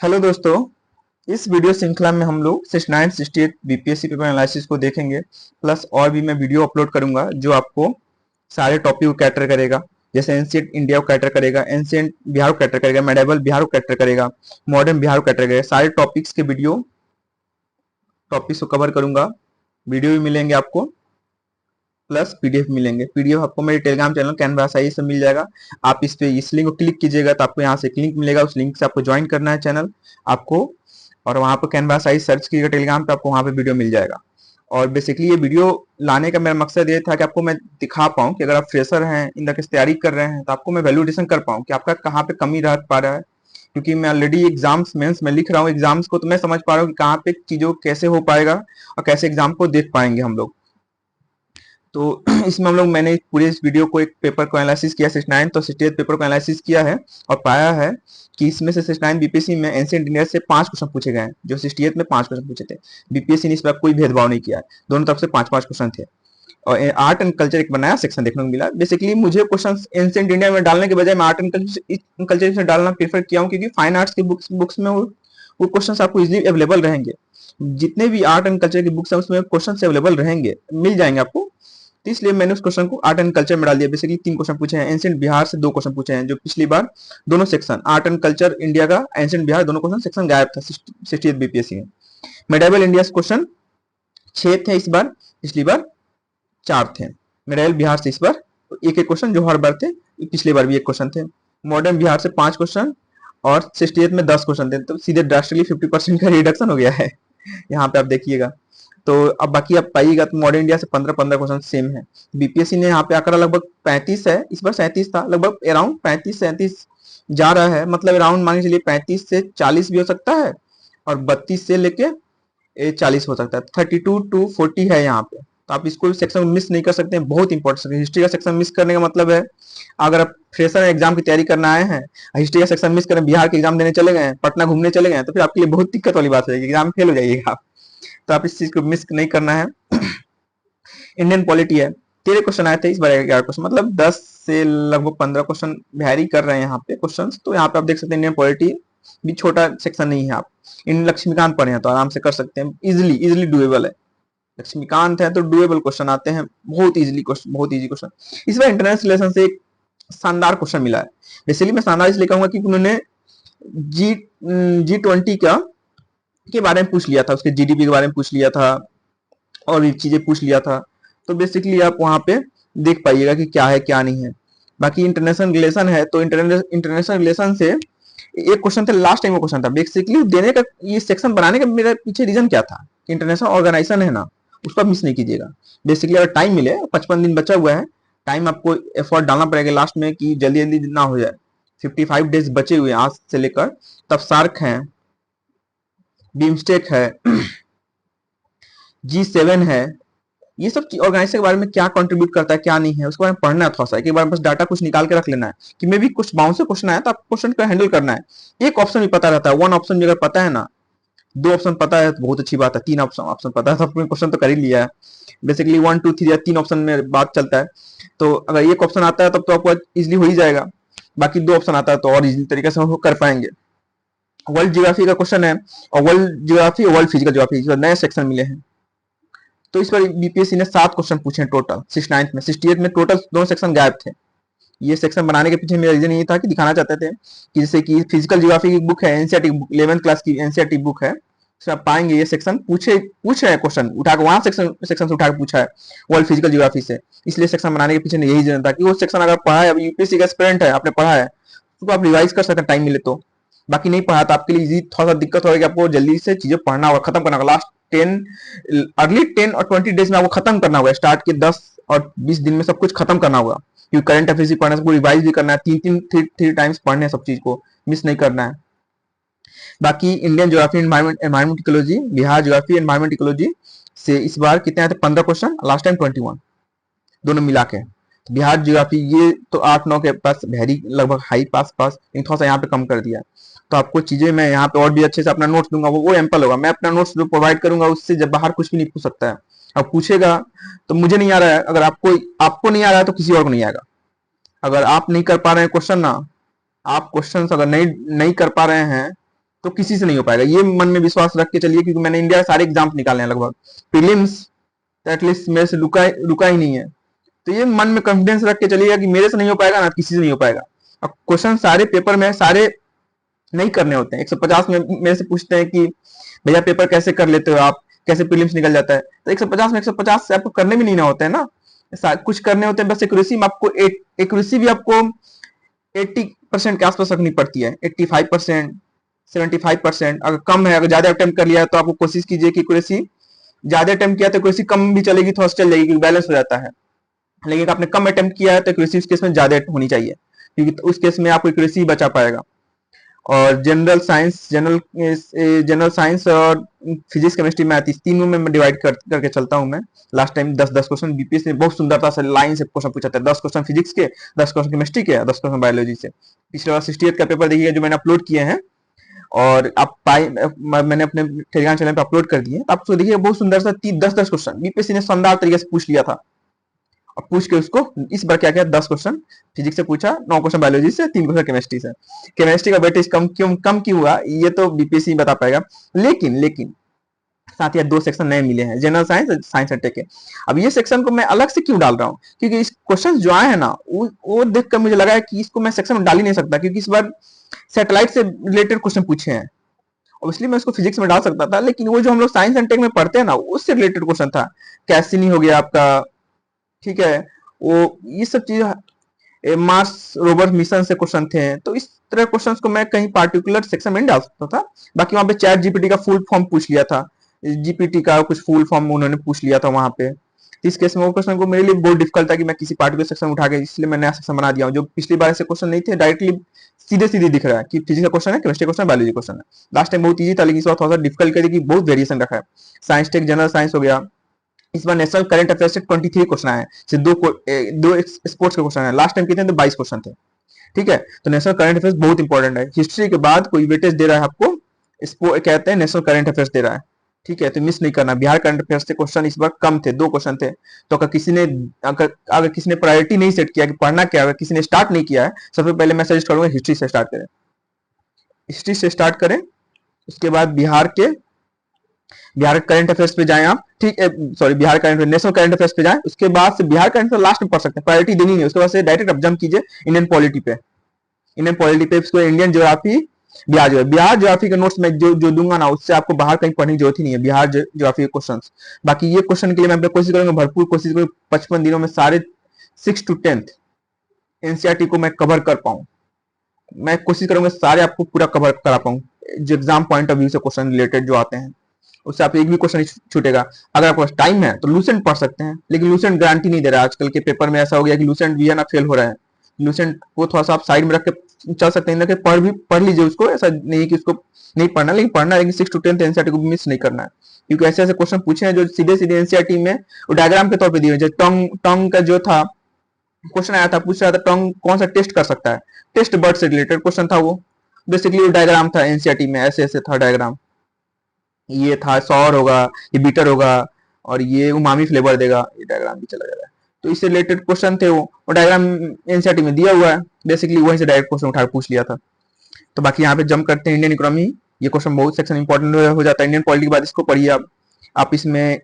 Hello दोस्तों। इस video श्रृंखला में हम लोग 69 68 बीपीएससी पेपर एनालिसिस को देखेंगे। प्लस और भी मैं वीडियो अपलोड करूंगा जो आपको सारे टॉपिक को कैटर करेगा। जैसे एंशिएंट इंडिया को कैटर करेगा, एंशिएंट बिहार को कैटर करेगा, मेडिवल बिहार को कैटर करेगा, मॉडर्न बिहार को कैटर करेगा। सारे टॉपिक्स के वीडियो टॉपिक्स को कवर करूंगा। वीडियो भी मिलेंगे आपको, प्लस पीडीएफ मिलेंगे। पीडीएफ आपको मेरे टेलीग्राम चैनल कैनवास आई से मिल जाएगा। आप इस पे इस लिंक को क्लिक कीजिएगा तो आपको यहाँ से एक लिंक मिलेगा। उस लिंक से आपको ज्वाइन करना है चैनल आपको, और वहाँ पर कैनवास आई सर्च कीजिएगा टेलीग्राम पे, आपको वहाँ पे वीडियो मिल जाएगा। और बेसिकली ये वीडियो लाने का मेरा मकसद ये था कि आपको मैं दिखा पाऊँ कि अगर आप फ्रेशर हैं, इंदा की तैयारी कर रहे हैं, तो आपको मैं वैल्यूडेशन कर पाऊँ कि आपका कहाँ पे कमी रह पा रहा है। क्योंकि मैं ऑलरेडी एग्जाम्स मेंस में लिख रहा हूँ एग्जाम्स को, तो मैं समझ पा रहा हूँ कि कहाँ पे चीजों कैसे हो पाएगा और कैसे एग्जाम को देख पाएंगे हम लोग। तो इसमें हम लोग मैंने पूरे इस वीडियो को एक पेपर को एनालिसिस किया 69 तो 68 पेपर को एनालिसिस किया है और पाया है कि इसमें से 69 बीपीएससी में एंशिएंट इंडिया से 5 क्वेश्चन पूछे गए हैं, जो 68 में 5 क्वेश्चन पूछे थे। बीपीएससी ने इस पर कोई भेदभाव नहीं किया है, दोनों तरफ से 5-5 क्वेश्चन थे। और आर्ट एंड कल्चर एक बनाया सेक्शन देखने को मिला। बेसिकली मुझे क्वेश्चन एंशिएंट इंडिया में डालने के बजाय मैं आर्ट एंड कल्चर से डालना प्रेफर किया हूँ, क्योंकि फाइन आर्ट्स की बुक्स में वो क्वेश्चन आपको इजिली अवेलेबल रहेंगे। जितने भी आर्ट एंड कल्चर की बुक्स हैं उसमें क्वेश्चन अवेलेबल रहेंगे, मिल जाएंगे आपको। तो इसलिए मैंने उस क्वेश्चन को आर्ट एंड कल्चर में डाल दिया। बेसिकली 3 क्वेश्चन पूछे हैं, एंशिएंट बिहार से 2 क्वेश्चन पूछे हैं, जो पिछली बार दोनों section art and culture India का, एंशिएंट बिहार दोनों क्वेश्चन सेक्शन गायब था 68 बीपीएससी में। मेडिवल इंडिया से क्वेश्चन 6 थे इस बार, पिछली बार 4 थे। मेडिवल बिहार से इस बार एक एक क्वेश्चन जो हर बार थे, पिछली बार भी एक क्वेश्चन थे। मॉडर्न बिहार से 5 क्वेश्चन और 68 में 10 क्वेश्चन थे, तो सीधे ड्रास्टिकली 50% का रिडक्शन हो गया है यहाँ पे आप देखिएगा। तो अब बाकी आप पाइएगा तो मॉडर्न इंडिया से 15-15 क्वेश्चन सेम है। बीपीएससी ने यहाँ पे आकर लगभग 35 है, इस बार 37 था, लगभग अराउंड 35-37 जा रहा है। मतलब अराउंड मान के चलिए 35 से 40 भी हो सकता है और 32 से लेके 40 हो सकता है। 32 to 40 है यहाँ पे, तो आप इसको सेक्शन मिस नहीं कर सकते हैं। बहुत इंपॉर्टेंट हिस्ट्री का सेक्शन मिस करने का मतलब है, अगर आप फ्रेशर एग्जाम की तैयारी करना आए हैं, हिस्ट्री का सेक्शन मिस करें, बिहार के एग्जाम देने चले गए, पटना घूमने चले गए, तो फिर आपके लिए बहुत दिक्कत वाली बात हो जाएगी, एग्जाम फेल हो जाइएगा आप। तो आप इस चीज को मिस नहीं करना है। इंडियन पॉलिटी है, 13 क्वेश्चन आए थे, इस बार 11 क्वेश्चन, मतलब 10 से लगभग 15 क्वेश्चन वेरी कर रहे हैं यहाँ पे क्वेश्चन। तो यहाँ पे आप देख सकते हैं इंडियन पॉलिटी भी छोटा सेक्शन नहीं है। आप इन लक्ष्मीकांत पढ़े हैं तो आराम से कर सकते हैं, इजिली डुएबल है। लक्ष्मीकांत है तो डुएबल क्वेश्चन आते हैं, बहुत इजिली क्वेश्चन, बहुत इजी क्वेश्चन। इस बार इंटरनेशनल रिलेशन से एक शानदार क्वेश्चन मिला है। बेसिकली मैं शानदार इसलिए कहूंगा कि उन्होंने G20 का के बारे में पूछ लिया था, उसके जीडीपी के बारे में पूछ लिया था और भी चीजें पूछ लिया था। तो बेसिकली आप वहां पे देख पाइएगा कि क्या है क्या नहीं है। बाकी इंटरनेशनल रिलेशन है तो इंटरनेशनल रिलेशन से एक क्वेश्चन था, लास्ट टाइम वो क्वेश्चन था। बेसिकली देने का, ये सेक्शन बनाने का मेरे पीछे रीजन क्या था, इंटरनेशनल ऑर्गेनाइजेशन है ना, उसको मिस नहीं कीजिएगा। बेसिकली अगर टाइम मिले, 55 दिन बचा हुआ है, टाइम आपको एफर्ट डालना पड़ेगा लास्ट में कि जल्दी जल्दी ना हो जाए। 55 डेज बचे हुए आज से लेकर, तब सार्क है, बीमस्टेक है, G7 है, ये सब ऑर्गेनाइजेशन के बारे में क्या कंट्रीब्यूट करता है क्या नहीं है उसके बारे में पढ़ना है थोड़ा सा। एक बार बस डाटा कुछ निकाल के रख लेना है कि मे भी कुछ बाउंस से क्वेश्चन आया तो आप क्वेश्चन का हैंडल करना है। एक ऑप्शन भी पता रहता है, 1 ऑप्शन भी अगर पता है ना, 2 ऑप्शन पता है तो बहुत अच्छी बात है, 3 ऑप्शन पता है तो आपने क्वेश्चन तो कर ही लिया है। बेसिकली 1 2 3 या 3 ऑप्शन में बात चलता है। तो अगर एक ऑप्शन आता है तब तो आपको इजिली हो ही जाएगा, बाकी 2 ऑप्शन आता है तो और इजिली तरीके से कर पाएंगे। वर्ल्ड ज्योग्राफी का क्वेश्चन है, और वर्ल्ड ज्योग्राफी और वर्ल्ड फिजिकल ज्योग्राफी नए सेक्शन मिले हैं। तो इस पर बीपीएससी ने 7 क्वेश्चन पूछे हैं टोटल 69 में। 68 में टोटल दोनों सेक्शन गायब थे। ये सेक्शन बनाने के पीछे मेरा रीजन ये था कि दिखाना चाहते थे कि जैसे कि फिजिकल ज्योग्राफी की बुक है, एनसीईआरटी बुक, 11th क्लास की एनसीईआरटी बुक है, उसमें आप पाएंगे ये सेक्शन पूछ रहे हैं क्वेश्चन उठा के, वहां सेक्शन से उठा के पूछा है वर्ल्ड फिजिकल ज्योग्राफी से। इसलिए सेक्शन बनाने के पीछे यही रीजन था कि वो सेक्शन अगर पढ़ा है, अभी यूपीएससी का एस्पिरेंट है, आपने पढ़ा है तो आप रिवाइज कर सकते हैं टाइम मिले तो। बाकी नहीं पढ़ा तो आपके लिए इजी थोड़ा सा दिक्कत होगा कि आपको जल्दी से चीजें पढ़ना होगा, खत्म करना होगा। लास्ट 10 अर्ली 10 और 20 डेज में आपको खत्म करना होगा, स्टार्ट के 10 और 20 दिन में सब कुछ खत्म करना होगा, क्योंकि करंट अफेयर्स भी पढ़ना है, सबको रिवाइज भी करना है, 3 टाइम्स पढ़ने हैं, सब चीज को मिस नहीं करना है। बाकी Indian geography environment ecology, Bihar geography environment ecology से इस बार कितने आए थे, 15 क्वेश्चन, लास्ट टाइम 21, दोनों मिला के। बिहार ज्योग्राफी ये तो 8-9 के पास वेरी लगभग हाई पास लेकिन थोड़ा सा यहाँ पे कम कर दिया। तो आपको चीजें मैं यहाँ पे और भी अच्छे से अपना नोट्स दूंगा, वो एम्पल होगा। मैं अपना नोट्स जो प्रोवाइड करूंगा उससे जब बाहर कुछ भी नहीं पूछ सकता है। अब पूछेगा तो मुझे नहीं आ रहा है, अगर आपको नहीं आ रहा है तो किसी और को नहीं आएगा। अगर आप नहीं कर पा रहे हैं क्वेश्चन ना, आप क्वेश्चन अगर नहीं कर पा रहे हैं तो किसी से नहीं हो पाएगा, ये मन में विश्वास रख के चलिए, क्योंकि मैंने इंडिया के सारे एग्जाम निकाले हैं लगभग, प्रीलिम्स एटलीस्ट मेरे से रुका ही नहीं है। तो ये मन में कॉन्फिडेंस रख के चलिएगा कि मेरे से नहीं हो पाएगा ना किसी से नहीं हो पाएगा। अब क्वेश्चन सारे पेपर में सारे नहीं करने होते हैं। 150 में मेरे से पूछते हैं कि भैया पेपर कैसे कर लेते हो आप, कैसे प्रीलिम्स निकल जाता है, तो 150 में 150 से आपको करने भी नहीं ना होते हैं ना, कुछ करने होते हैं बस। एक्यूरेसी में आपको एक्यूरेसी भी आपको 80% के आसपास रखनी पड़ती है, 85%, 75%। अगर कम है, अगर ज्यादा अटेम्प्ट कर लिया है तो आपको कोशिश कीजिए कि एक्यूरेसी ज्यादा अटेम्प्ट किया तो एक्यूरेसी कम भी चलेगी, थोड़ा चल जाएगी, बैलेंस हो जाता है। लेकिन आपने कम अटेम्प्ट किया है तो एक्यूरेसी उस केस में ज्यादा होनी चाहिए, क्योंकि उस केस में आपको एक्यूरेसी बचा पाएगा। और जनरल साइंस और फिजिक्स केमिस्ट्री मैथ, इस तीनों में मैं डिवाइड करके चलता हूं मैं। लास्ट टाइम 10-10 क्वेश्चन बीपीएससी ने बहुत सुंदरता से लाइन से क्वेश्चन पूछा था, 10 क्वेश्चन फिजिक्स के, 10 क्वेश्चन केमिस्ट्री के, 10 क्वेश्चन बायोलॉजी से। पिछले बार 68 का पेपर देखिए जो मैंने अपलोड किए हैं, और आप मैंने अपने टेलीग्राम चैनल पे अपलोड कर दिए, तो आप उसको देखिए बहुत सुंदर सा 10-10 क्वेश्चन बीपीएससी ने शानदार तरीके से पूछ लिया था। और पूछ के उसको इस बार क्या किया, 10 क्वेश्चन फिजिक्स से पूछा, 9 क्वेश्चन बायोलॉजी से, 3 क्वेश्चन केमिस्ट्री से। केमिस्ट्री का वेटेज कम क्यों हुआ ये तो बीपीएससी बता पाएगा। लेकिन साथ ही 2 सेक्शन नए मिले हैं, जनरल साइंस और साइंस एंड टेक के। अब ये सेक्शन को मैं अलग से क्यों डाल रहा हूँ, क्योंकि इस क्वेश्चन जो आए हैं ना वो देखकर मुझे लगा है कि इसको मैं सेक्शन में डाल ही नहीं सकता, क्योंकि इस बार सैटेलाइट से रिलेटेड क्वेश्चन पूछे हैं। इसलिए मैं उसको फिजिक्स में डाल सकता था, लेकिन वो जो हम लोग साइंस एंड टेक में पढ़ते हैं ना उससे रिलेटेड क्वेश्चन था। कैसिनी हो गया आपका, ठीक है, वो ये सब चीज मार्स रोवर मिशन से क्वेश्चन थे, तो इस तरह क्वेश्चंस को मैं कहीं पार्टिकुलर सेक्शन में नहीं डाल सकता था। बाकी वहां पे चैट जीपीटी का फुल फॉर्म पूछ लिया था, जीपीटी का कुछ फुल फॉर्म उन्होंने पूछ लिया था वहां पे। इस केस में वो क्वेश्चन को मेरे लिए बहुत डिफिकल्ट था कि मैं किसी पार्टिकुलर सेक्शन उठा के, इसलिए मैंने नया सेक्शन बना दिया हूं। जो पिछली बार ऐसे क्वेश्चन नहीं थे, डायरेक्टली सीधे दिख रहा है कि फिजिक्स का क्वेश्चन है, केमिस्ट्री क्वेश्चन, बायोलॉजी क्वेश्चन है। लास्ट टाइम बहुत ईजी था, लेकिन इस बार थोड़ा सा डिफिकल्ट करके बहुत वेरिएशन रखा है। साइंस टेक जनरल साइंस हो गया, इस बार नेशनल करंट अफेयर्स से 23 क्वेश्चन आए, दो स्पोर्ट्स के क्वेश्चन है। लास्ट टाइम कितने थे, 22 क्वेश्चन थे। ठीक है, तो नेशनल करंट अफेयर्स बहुत इंपॉर्टेंट है। हिस्ट्री के बाद कोई वेटेज दे रहा है आपको, इसको कहते हैं नेशनल करंट अफेयर्स दे रहा है। ठीक है, तो मिस नहीं करना। बिहार करंट अफेयर्स से क्वेश्चन इस बार कम थे, 2 क्वेश्चन थे। तो अगर किसी ने प्रायोरिटी नहीं सेट किया कि पढ़ना क्या, अगर किसी ने स्टार्ट नहीं किया है, सबसे पहले मैं सजेस्ट करूंगा हिस्ट्री से स्टार्ट करें। हिस्ट्री से स्टार्ट करें, उसके बाद बिहार करंट अफेयर्स पे जाएं आप, ठीक है, sorry Bihar current national current affairs पे जाएं। उसके बाद से बिहार करंट लास्ट में पढ़ सकते हैं, प्रायोरिटी देनी नहीं, उसके बाद से डायरेक्ट आप जंप कीजिए इंडियन पॉलिटी पे। इंडियन पॉलिटी पे इसको इंडियन ज्योग्राफी, बिहार ज्योग्राफी के नोट्स में जो दूंगा ना, उससे आपको बाहर कहीं पढ़ने की जरूरत ही नहीं है, बिहार ज्योग्राफी के क्वेश्चन। बाकी ये क्वेश्चन के लिए मैं कोशिश करूंगा, भरपूर कोशिश करूंगा 55 दिनों में सारे 6 to 10 एनसीईआरटी को मैं कवर कर पाऊं। मैं कोशिश करूंगा सारे आपको पूरा कवर करा पाऊं, जो एग्जाम पॉइंट ऑफ व्यू से क्वेश्चन रिलेटेड जो आते हैं, उससे आपको एक भी क्वेश्चन छूटेगा। अगर आपके पास टाइम है तो लूसेंट पढ़ सकते हैं, लेकिन लूसेंट गारंटी नहीं दे रहा है। आजकल के पेपर में ऐसा हो गया कि लूसेंट भी है ना फेल हो रहा है। लूसेंट को थोड़ा सा आप साइड में रख के चल सकते हैं, पढ़ लीजिए उसको, ऐसा नहीं है कि उसको नहीं पढ़ना, लेकिन पढ़ना, लेकिन 6 to 10 एनसीईआरटी को मिस नहीं करना है। क्योंकि ऐसे ऐसे क्वेश्चन पूछे हैं जो सीधे एनसीईआरटी में वो डायग्राम के तौर पर दिए, टंग का जो था क्वेश्चन आया था, पूछ रहा था टंग कौन सा टेस्ट कर सकता है, टेस्ट बर्ड से रिलेटेड क्वेश्चन था वो। बेसिकली वो डायग्राम था एनसीईआरटी में, ऐसे ऐसे था डायग्राम, ये था सौर होगा, ये बीटर होगा, और ये उमामी फ्लेवर देगा, ये डायग्राम भी चला जा रहा है। तो इससे रिलेटेड क्वेश्चन थे वो डायग्राम एनसीईआरटी में दिया हुआ है, बेसिकली वहीं से डायरेक्ट क्वेश्चन उठा पूछ लिया था। तो बाकी यहाँ पे जंप करते हैं इंडियन इकोनॉमी। ये क्वेश्चन बहुत सेक्शन इंपॉर्टेंट हो जाता है। इंडियन पॉलिटी के बाद इसको पढ़िए आप इसमें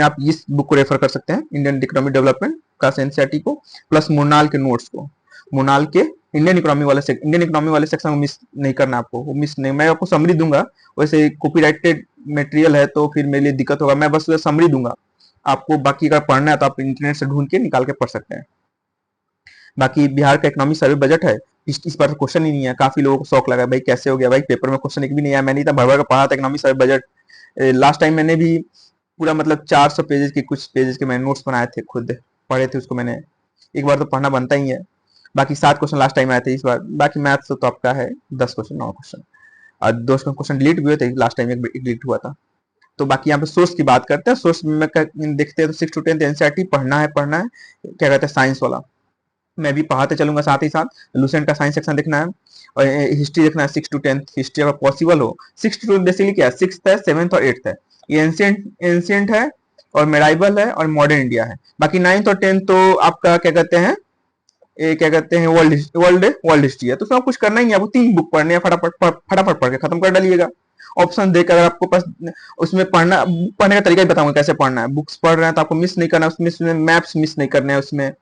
आप इस बुक को रेफर कर सकते हैं, इंडियन इकोनॉमिक डेवलपमेंट का एनसीईआरटी को, प्लस मुनाल के नोट्स को। मुनाल के इंडियन इकोनॉमी वाले सेक्शन को मिस नहीं करना आपको, वो मिस नहीं, मैं आपको समरी दूंगा। वैसे कॉपीराइटेड मटेरियल है तो फिर मेरे लिए दिक्कत होगा, मैं बस समरी दूंगा आपको। बाकी अगर पढ़ना है तो आप इंटरनेट से ढूंढ के निकाल के पढ़ सकते हैं। बाकी बिहार का इकोनॉमिक सर्वे बजट है, इस बार क्वेश्चन ही नहीं है। काफी लोगों को शौक लगा, भाई कैसे हो गया, भाई पेपर में क्वेश्चन एक भी नहीं आया। मैंने इतना भर भर पढ़ा था economic survey budget. Last time मैंने भी पूरा मतलब 400 पेजेस के, कुछ पेजेस के मैंने नोट्स बनाए थे, खुद पढ़े थे उसको मैंने। एक बार तो पढ़ना बनता ही है। बाकी 7 क्वेश्चन लास्ट टाइम आए थे, इस बार बाकी मैथ्स तो आपका है 10 क्वेश्चन, 9 क्वेश्चन, और 2 क्वेश्चन डिलीट हुए थे लास्ट टाइम, एक डिलीट हुआ था। तो बाकी यहाँ पे सोर्स की बात करते हैं। सोर्स में देखते हैं तो 6 to 10 एनसीईआरटी पढ़ना है क्या कहते हैं साइंस वाला, मैं भी पढ़ाते चलूंगा साथ ही साथ। लूसेंट का साइंस सेक्शन देखना है, और हिस्ट्री देखना है 6 to 10 हिस्ट्री अगर पॉसिबल हो। 6 to 10 बेसिकली क्या है, 6th है, 7th और 8th है। ये एंशिएंट है और मेडाइवल है और मॉडर्न इंडिया है। बाकी 9th और 10th तो आपका क्या कहते हैं ये क्या कहते हैं, वर्ल्ड हिस्ट्री है, तो उसमें कुछ करना ही है, आपको 3 बुक पढ़ने हैं, फटाफट पढ़ के खत्म कर डालिएगा। ऑप्शन देकर अगर आपको पास उसमें पढ़ने का तरीका ही बताऊंगा कैसे पढ़ना है। बुक्स पढ़ रहे हैं तो आपको मिस नहीं करना, उसमें मैप्स मिस नहीं करने हैं, उसमें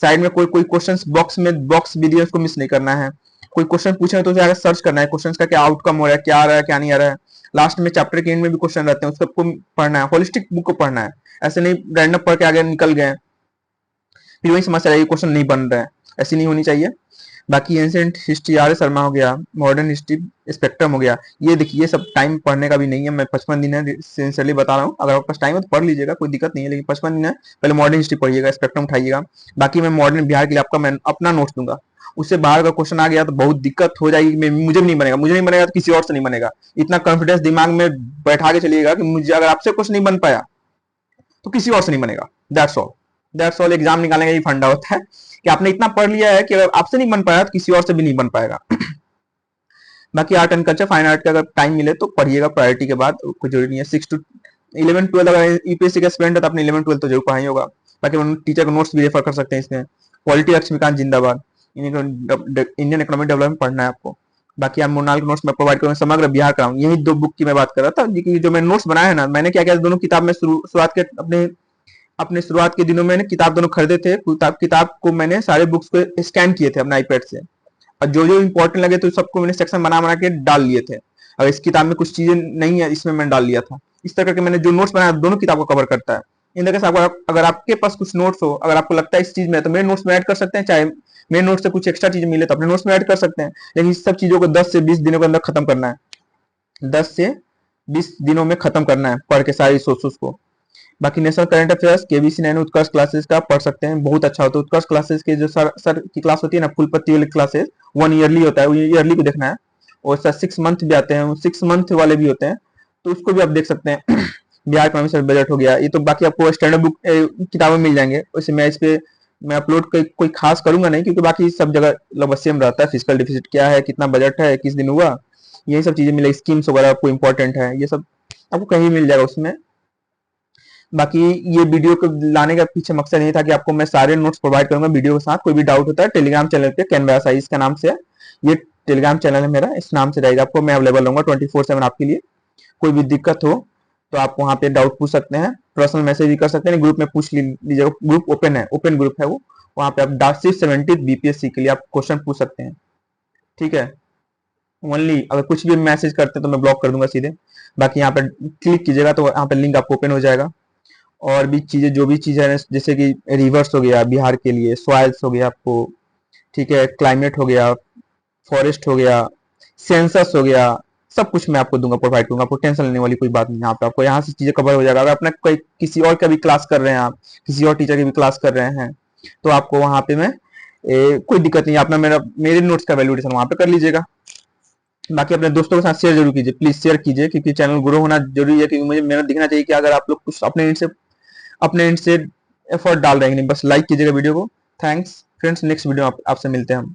साइड में कोई कोई क्वेश्चन बॉक्स भी दिया उसको मिस नहीं करना है। कोई क्वेश्चन पूछे तो उसे सर्च करना है, क्वेश्चन का क्या आउटकम हो रहा है, क्या आ रहा है क्या नहीं आ रहा है। लास्ट में चैप्टर के एंड में भी क्वेश्चन रहते हैं, उसको आपको पढ़ना है, होलिस्टिक बुक को पढ़ना है। ऐसे नहीं रैंडम पढ़ के आगे निकल गए फिर वही समस्या रहेगी, क्वेश्चन नहीं बन रहा है, ऐसी नहीं होनी चाहिए। बाकी एंशिएंट हिस्ट्री आर शर्मा हो गया, मॉडर्न हिस्ट्री स्पेक्ट्रम हो गया, ये देखिए ये सब टाइम पढ़ने का भी नहीं है। मैं 55 दिन है सिंसियरली बता रहा हूँ, अगर आपके पास टाइम है तो पढ़ लीजिएगा, कोई दिक्कत नहीं है, लेकिन 55 दिन है, पहले मॉडर्न हिस्ट्री पढ़िएगा, स्पेक्ट्रम उठाइएगा। बाकी मैं मॉडर्न बिहार के लिए आपका मैं अपना नोट्स दूंगा, उससे बाहर का क्वेश्चन आ गया तो बहुत दिक्कत हो जाएगी, मुझे भी नहीं बनेगा, मुझे नहीं बनेगा तो किसी और से नहीं बनेगा। इतना कॉन्फिडेंस दिमाग में बैठा के चलिएगा कि मुझे अगर आपसे कुछ नहीं बन पाया तो किसी और से नहीं बनेगा। दैट्स ऑल एग्जाम निकालने का ये फंडा होता है कि आपने इतना पढ़ लिया है कि अगर आपसे नहीं बन पाया तो किसी और से भी नहीं बन पाएगा। बाकी art and culture fine art का अगर टाइम मिले तो पढ़िएगा, प्रायोरिटी के बाद, कोई जरूरी नहीं है। 6 to 11 12 अगर यूपीएससी का स्टूडेंट है तो अपने 11 12 तो जरूर पढ़ाई होगा। बाकी टीचर का नोट्स भी रेफर कर सकते हैं इसमें। पॉलिटी लक्ष्मीकांत जिंदाबाद, इंडियन इकोनॉमिक डेवलपमेंट पढ़ना है आपको। बाकी आप मोनाल के नोट्स में प्रोवाइड करूंगा, समग्र बिहार का यही 2 बुक की मैं बात कर रहा था। जो मैंने नोट्स बनाए हैं ना, मैंने क्या किया, दोनों किताब में शुरुआत के अपने शुरुआत के दिनों में किताब दोनों खरीदे थे, किताब को मैंने सारे बुक्स को स्कैन किए थे अपने आईपैड से, और जो जो इंपॉर्टेंट लगे तो सबको मैंने सेक्शन बना के डाल लिए थे। अगर इस किताब में कुछ चीजें नहीं है इसमें मैंने डाल लिया था। इस तरह के मैंने जो नोट्स बनाया दोनों किताब को कवर करता है। इन तरह से अगर आपके पास कुछ नोट्स हो, अगर आपको लगता है इस चीज में तो मेरे नोट्स में ऐड कर सकते हैं, चाहे मेरे नोट्स से कुछ एक्स्ट्रा चीज मिले तो अपने नोट्स में ऐड कर सकते हैं, लेकिन इस सब चीजों को 10 से 20 दिनों के अंदर खत्म करना है। 10 से 20 दिनों में खत्म करना है पढ़ के सारी सोर्सेस को। बाकी नेशनल करंट अफेयर्स केबीसी 9 उत्कर्ष क्लासेस का पढ़ सकते हैं, बहुत अच्छा होता है। उत्कर्ष क्लासेस के जो सर की क्लास होती है ना, फुल पत्ती वाली क्लासेस, 1 ईयरली होता है, ईयरली को देखना है। और सर 6 मंथ भी आते हैं, 6 मंथ वाले भी होते हैं, तो उसको भी आप देख सकते हैं। बिहार इकोनॉमिक सर्वे बजट हो गया, ये तो बाकी आपको स्टैंडर्ड बुक किताबें मिल जाएंगे। वैसे मैं इस पे मैं अपलोड कोई खास करूंगा नहीं, क्योंकि बाकी सब जगह लगभग सेम रहता है। फिजिकल डिफिसिट क्या है, कितना बजट है, किस दिन हुआ, यही सब चीजें मिलेगी। स्कीम्स वगैरह आपको इंपॉर्टेंट है, ये सब आपको कहीं मिल जाएगा उसमें। बाकी ये वीडियो को लाने का पीछे मकसद नहीं था कि आपको मैं सारे नोट्स प्रोवाइड करूंगा वीडियो के साथ। कोई भी डाउट होता है टेलीग्राम चैनल पे कैनवास आईज का नाम से है, ये टेलीग्राम चैनल है मेरा, इस नाम से रहेगा, आपको मैं अवेलेबल रहूंगा 24/7 आपके लिए। कोई भी दिक्कत हो तो आप वहाँ पे डाउट पूछ सकते हैं, पर्सनल मैसेज भी कर सकते हैं, ग्रुप में पूछ लीजिएगा, ग्रुप ओपन है, ओपन ग्रुप है वो, वहाँ पे आप सिर्फ 70 बीपीएससी के लिए आप क्वेश्चन पूछ सकते हैं, ठीक है। ओनली अगर कुछ भी मैसेज करते हैं तो मैं ब्लॉक कर दूंगा सीधे। बाकी यहाँ पे क्लिक कीजिएगा तो यहाँ पे लिंक आपको ओपन हो जाएगा। और भी चीजें, जो भी चीजें हैं, जैसे कि रिवर्स हो गया बिहार के लिए, सॉइल्स हो गया आपको, ठीक है, क्लाइमेट हो गया, फॉरेस्ट हो गया, सेंसस हो गया, सब कुछ मैं आपको दूंगा, प्रोवाइड करूंगा, आपको टेंशन लेने वाली कोई बात नहीं। यहाँ पे आपको यहाँ से चीजें कवर हो जाएगा। अगर अपना कोई किसी और का भी क्लास कर रहे हैं, आप किसी और टीचर की भी क्लास कर रहे हैं, तो आपको वहां पे मैं कोई दिक्कत नहीं, अपना मेरे नोट्स का वैल्यूडेशन वहां पे कर लीजिएगा। बाकी अपने दोस्तों के साथ शेयर जरूर कीजिए, प्लीज शेयर कीजिए, क्योंकि चैनल ग्रो होना जरूरी है, क्योंकि मुझे मेहनत दिखना चाहिए कि अगर आप लोग कुछ अपने एंड से एफर्ट डाल रहे हैं, नहीं बस लाइक कीजिएगा वीडियो को। थैंक्स फ्रेंड्स, नेक्स्ट वीडियो आपसे मिलते हैं हम।